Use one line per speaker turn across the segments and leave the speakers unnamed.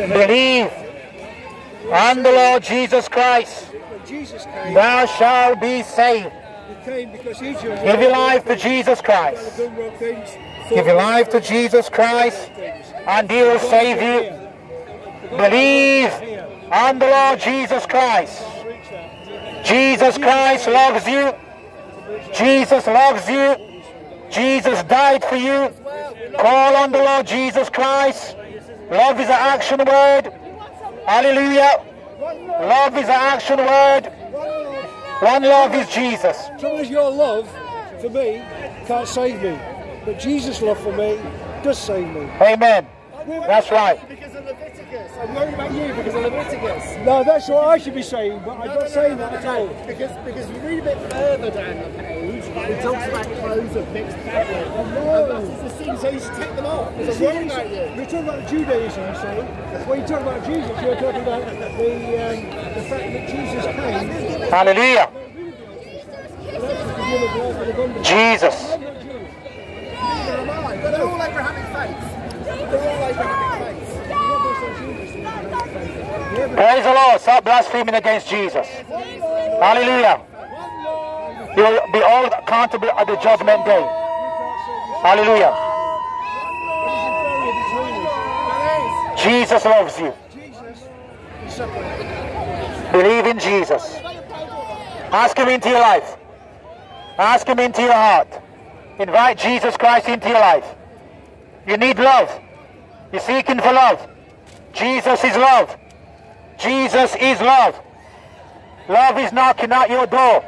Believe on the Lord Jesus Christ, thou shalt be saved. Give your life to Jesus Christ. Give your life to Jesus Christ, and He will save you. Believe on the Lord Jesus Christ. Jesus Christ loves you. Jesus loves you. Jesus died for you. Call on the Lord Jesus Christ. Love is an action word. Hallelujah. Love is an action word. One love is Jesus.
Trouble is, your love for me can't save me, but Jesus' love for me does save me.
Amen. That's right.
Because of Leviticus. I'm worried about you because of Leviticus.
No, that's what I should be saying, but I'm not saying that at all.
Because you read a bit further down the page, it talks about clothes of mixed fabric.
No.
And that is the sin, so you should take them off. Because I'm worried about you.
You're talking about Judaism, you see. When you talk about Jesus, you're talking about the fact that Jesus came.
Hallelujah. Jesus.
But they're all Abrahamic faiths.
Praise the Lord. Stop blaspheming against Jesus. Hallelujah. You will be all accountable at the judgment day. Hallelujah. Jesus loves you. Believe in Jesus. Ask Him into your life. Ask Him into your heart. Invite Jesus Christ into your life. You need love. You're seeking for love. Jesus is love. Jesus is love. Love is knocking at your door.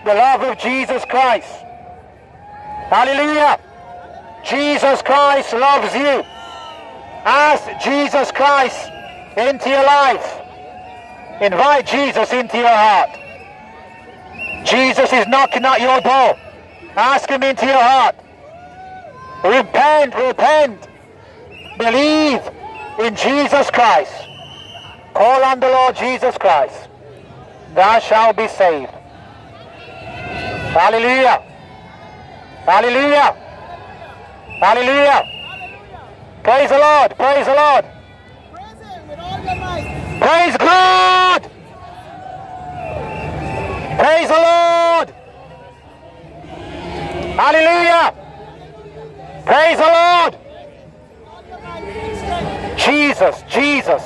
The love of Jesus Christ. Hallelujah. Jesus Christ loves you. Ask Jesus Christ into your life. Invite Jesus into your heart. Jesus is knocking at your door. Ask Him into your heart. Repent, repent. Believe in Jesus Christ. Call on the Lord Jesus Christ. Thou shalt be saved. Hallelujah. Hallelujah. Hallelujah. Praise the Lord. Praise the Lord. Praise God. Praise the Lord. Hallelujah. Praise the Lord. Jesus, Jesus,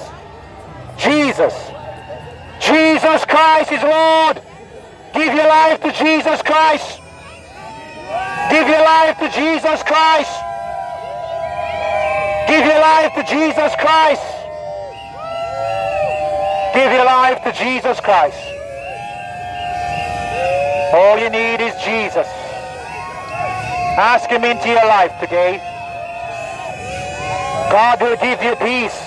Jesus. Jesus Christ is Lord. Give your life to Jesus Christ. Give your life to Jesus Christ. Give your life to Jesus Christ. Give your life to Jesus Christ. All you need is Jesus. Ask Him into your life today. God will give you peace.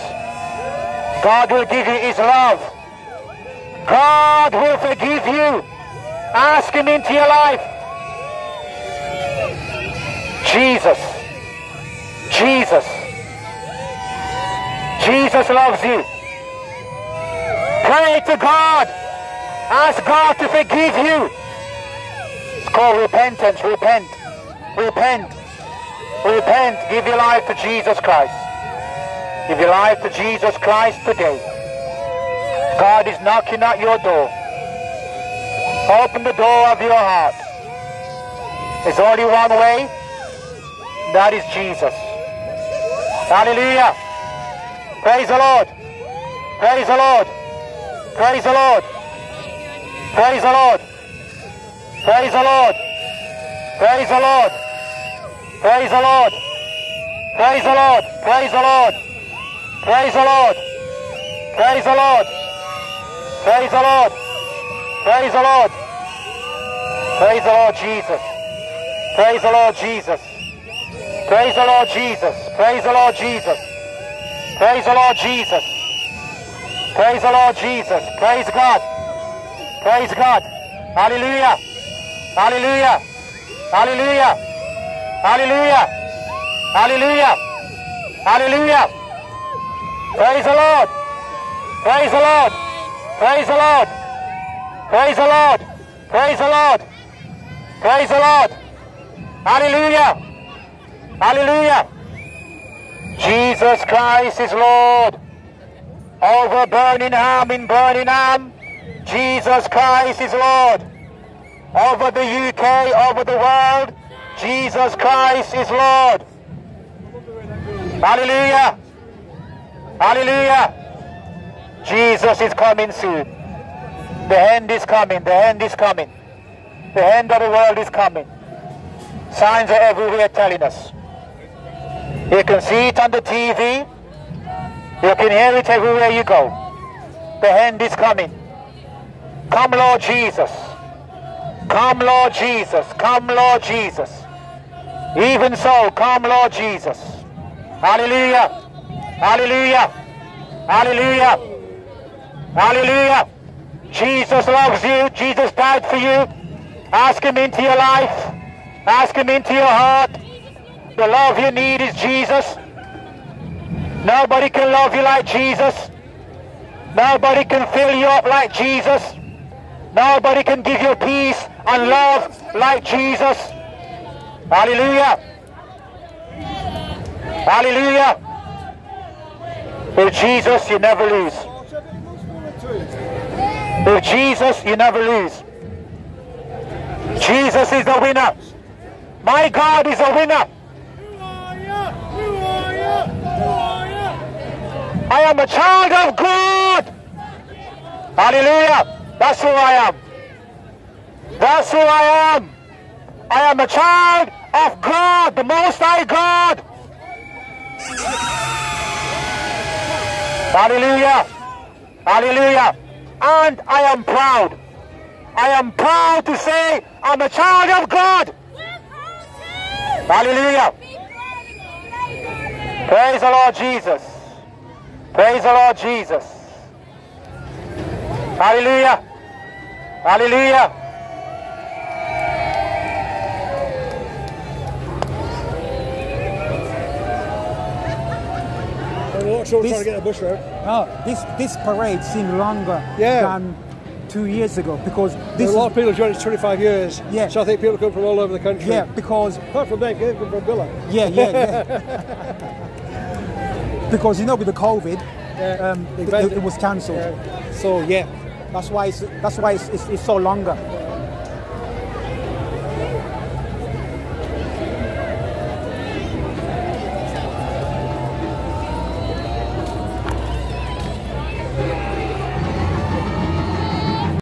God will give you His love. God will forgive you. Ask Him into your life. Jesus. Jesus. Jesus loves you. Pray to God. Ask God to forgive you. It's called repentance. Repent. Repent. Repent. Give your life to Jesus Christ. Give your life to Jesus Christ today. God is knocking at your door. Open the door of your heart. There's only one way. That is Jesus. Hallelujah. Praise the Lord. Praise the Lord. Praise the Lord. Praise the Lord. Praise the Lord. Praise the Lord. Praise the Lord. Praise the Lord. Praise the Lord. Praise the Lord. Praise the Lord. Praise the Lord. Praise the Lord. Praise the Lord Jesus. Praise the Lord Jesus. Praise the Lord Jesus. Praise the Lord Jesus. Praise the Lord Jesus. Praise the Lord Jesus. Praise God. Praise God. Hallelujah. Hallelujah. Hallelujah. Hallelujah. Hallelujah. Hallelujah. Praise the Lord. Praise the Lord. Praise the Lord. Praise the Lord. Praise the Lord. Praise the Lord. Hallelujah. Hallelujah. Jesus Christ is Lord. Over Birmingham, in Birmingham, Jesus Christ is Lord. Over the UK, over the world, Jesus Christ is Lord. Hallelujah. Hallelujah. Jesus is coming soon. The end is coming. The end is coming. The end of the world is coming. Signs are everywhere telling us. You can see it on the TV. You can hear it everywhere you go. The end is coming. Come, Lord Jesus. Come, Lord Jesus. Come, Lord Jesus. Even so, come, Lord Jesus. Hallelujah. Hallelujah. Hallelujah. Hallelujah. Jesus loves you. Jesus died for you. Ask him into your life. Ask him into your heart. The love you need is Jesus. Nobody can love you like Jesus. Nobody can fill you up like Jesus. Nobody can give you peace and love like Jesus. Hallelujah. Hallelujah. With Jesus, you never lose. With Jesus, you never lose. Jesus is the winner. My God is a winner. I am a child of God. Hallelujah. That's who I am. That's who I am. I am a child of God, the Most High God. Hallelujah. Hallelujah. And I am proud. I am proud to say I'm a child of God. Hallelujah. Praise the Lord Jesus. Praise the Lord Jesus. Hallelujah. Hallelujah.
I'm not sure trying to get a bush road.
This parade seemed longer than 2 years ago because
There's a lot of people who joined it 25 years.
Yeah.
So I think people come from all over the country.
Yeah, because
apart from them, they come from Villa.
yeah. Because you know with the COVID, it was cancelled.
Yeah.
So yeah, that's why it's so longer.